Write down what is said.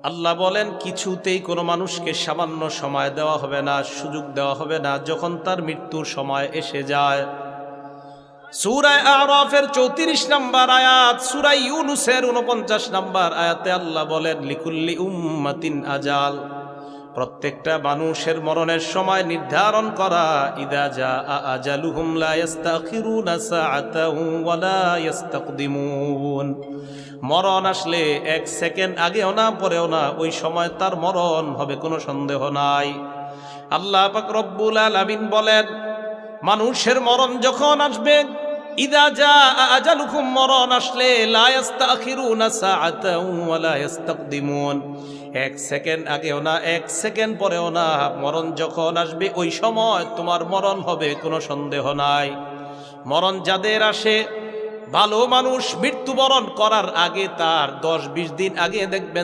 আল্লাহ বলেন কিছুতেই কোনো মানুষকে সামান্য সময় দেওয়া হবে না, সুযোগ দেওয়া হবে না যখন তার মৃত্যুর সময় এসে যায়। সূরা আরাফের 34 নম্বর আয়াত, সূরা ইউনূসের 49 নম্বর আয়াতে আল্লাহ বলেন লিকুল্লি উম্মাতিন আজাল, প্রত্যেকটা মানুষের মরণের সময় নির্ধারণ করা। ইদা জাআ আজালুহুম লা ইস্তাখিরুনা সাআতাও ওয়া লা ইস্তাকদিমুন, মরণ আসলে এক সেকেন্ড আগেও না পরেও না, ওই সময় তার মরণ হবে, কোনো সন্দেহ নাই। আল্লাহ পাক রব্বুল আলামিন বলেন মানুষের মরণ যখন আসবে, ইদা জাআ আজালুহুম, মরণ আসলে লা ইস্তাখিরুনা সাআতাও ওয়া লা ইস্তাকদিমুন, এক সেকেন্ড আগেও না এক সেকেন্ড পরেও না, মরণ যখন আসবে ওই সময় তোমার মরণ হবে, কোনো সন্দেহ নাই। মরণ যাদের আসে, ভালো মানুষ মৃত্যুবরণ করার আগে তার 10-20 দিন আগে দেখবেন